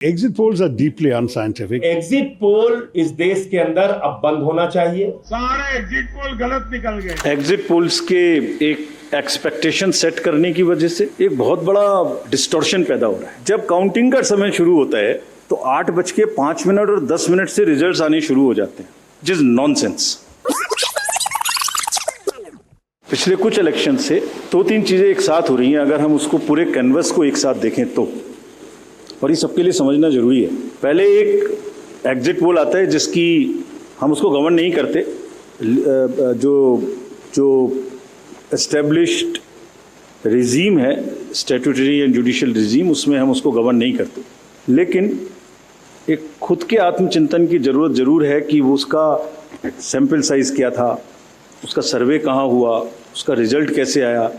Exit polls are deeply unscientific. Exit poll इस देश के अंदर अब बंद होना चाहिए। सारे एग्जिट पोल गलत निकल गए। एग्जिट पोल्स के एक एक्सपेक्टेशन सेट करने की वजह से एक बहुत बड़ा डिस्टॉर्शन पैदा हो रहा है। जब काउंटिंग का समय शुरू होता है तो 8:05 और 10 मिनट से रिजल्ट्स आने शुरू हो जाते हैं, विच इज नॉनसेंस। पिछले कुछ इलेक्शन से 2-3 चीजें एक साथ हो रही हैं, अगर हम उसको पूरे कैनवस को एक साथ देखें तो, और ये सबके लिए समझना जरूरी है। पहले एक एग्जिट पोल आता है जिसकी हम उसको गवर्न नहीं करते, जो एस्टेब्लिश्ड रिजीम है, स्टैट्यूटरी एंड जुडिशियल रिजीम, उसमें हम उसको गवर्न नहीं करते। लेकिन एक खुद के आत्मचिंतन की जरूरत जरूर है कि वो उसका सैंपल साइज क्या था, उसका सर्वे कहाँ हुआ, उसका रिजल्ट कैसे आया।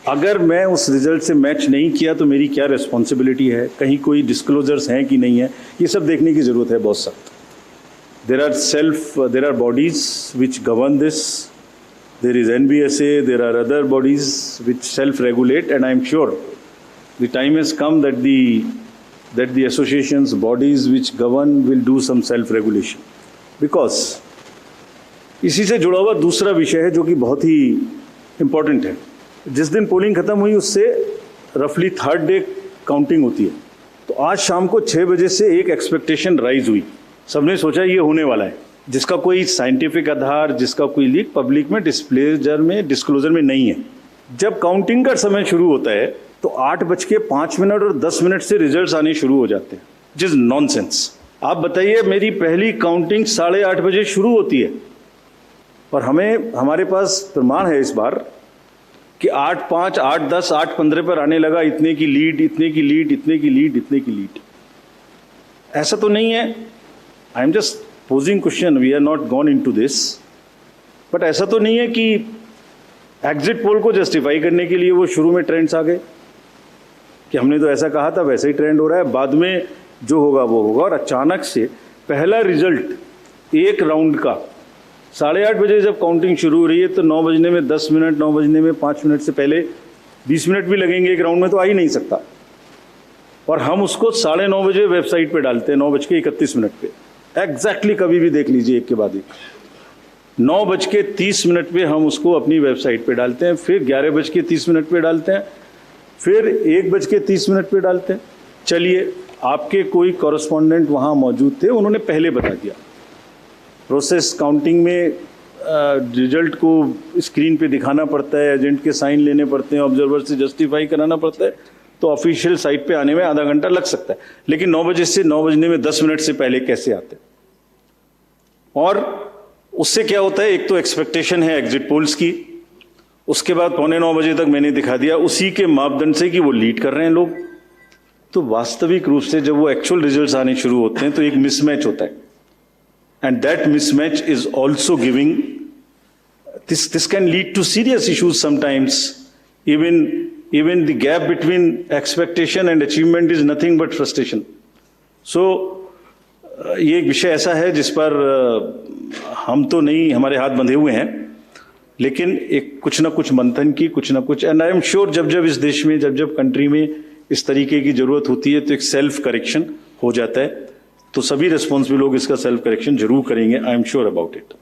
अगर मैं उस रिजल्ट से मैच नहीं किया तो मेरी क्या रिस्पॉन्सिबिलिटी है, कहीं कोई डिस्क्लोजर्स हैं कि नहीं है, ये सब देखने की ज़रूरत है बहुत सख्त। There are bodies which govern this, there is NBSA, there are other bodies which self regulate, and I am sure the time has come that the associations, bodies which govern will do some self-regulation. Because इसी से जुड़ा हुआ दूसरा विषय है जो कि बहुत ही इम्पोर्टेंट है। जिस दिन पोलिंग खत्म हुई उससे रफली 3rd डे काउंटिंग होती है, तो आज शाम को 6 बजे से एक एक्सपेक्टेशन राइज हुई। सबने सोचा ये होने वाला है, जिसका कोई साइंटिफिक आधार, जिसका कोई लीक पब्लिक में डिस्क्लोजर में नहीं है। जब काउंटिंग का समय शुरू होता है तो 8:05 और 10 मिनट से रिजल्ट्स आने शुरू हो जाते हैं, विच इज नॉनसेंस। आप बताइए, मेरी पहली काउंटिंग 8:30 बजे शुरू होती है और हमारे पास प्रमाण है इस बार कि 8:05, 8:10, 8:15 पर आने लगा, इतने की लीड, इतने की लीड, इतने की लीड, इतने की लीड। ऐसा तो नहीं है, I am just posing question, we are not gone into this, but ऐसा तो नहीं है कि एग्जिट पोल को जस्टिफाई करने के लिए वो शुरू में ट्रेंड्स आ गए कि हमने तो ऐसा कहा था, वैसे ही ट्रेंड हो रहा है, बाद में जो होगा वो होगा। और अचानक से पहला रिजल्ट एक राउंड का 8:30 बजे जब काउंटिंग शुरू हो रही है तो 9 बजने में 10 मिनट, 9 बजने में 5 मिनट से पहले 20 मिनट भी लगेंगे एक राउंड में, तो आ ही नहीं सकता। और हम उसको 9:30 बजे वेबसाइट पे डालते हैं, 9:31 पे एग्जैक्टली, कभी भी देख लीजिए एक के बाद एक। 9:30 पे हम उसको अपनी वेबसाइट पे डालते हैं, फिर 11:30 पे डालते हैं, फिर 1:30 पे डालते हैं। चलिए, आपके कोई कॉरेस्पॉन्डेंट वहाँ मौजूद थे, उन्होंने पहले बता दिया। प्रोसेस काउंटिंग में रिजल्ट को स्क्रीन पे दिखाना पड़ता है, एजेंट के साइन लेने पड़ते हैं, ऑब्जर्वर से जस्टिफाई कराना पड़ता है, तो ऑफिशियल साइट पे आने में आधा घंटा लग सकता है। लेकिन 9 बजे से 9 बजने में 10 मिनट से पहले कैसे आते हैं? और उससे क्या होता है, एक तो एक्सपेक्टेशन है एग्जिट पोल्स की, उसके बाद 8:45 बजे तक मैंने दिखा दिया उसी के मापदंड से कि वो लीड कर रहे हैं लोग। तो वास्तविक रूप से जब वो एक्चुअल रिजल्ट्स आने शुरू होते हैं तो एक मिसमैच होता है, and that mismatch is also giving this can lead to serious issues sometimes. Even the gap between expectation and achievement is nothing but frustration. So ये एक विषय ऐसा है जिस पर हम तो नहीं, हमारे हाथ बंधे हुए हैं, लेकिन एक कुछ ना कुछ मंथन की, कुछ ना कुछ, एंड आई एम श्योर जब इस देश में, जब कंट्री में इस तरीके की जरूरत होती है तो एक सेल्फ करेक्शन हो जाता है, तो सभी रिस्पॉन्सिबल लोग इसका सेल्फ करेक्शन जरूर करेंगे, आई एम श्योर अबाउट इट।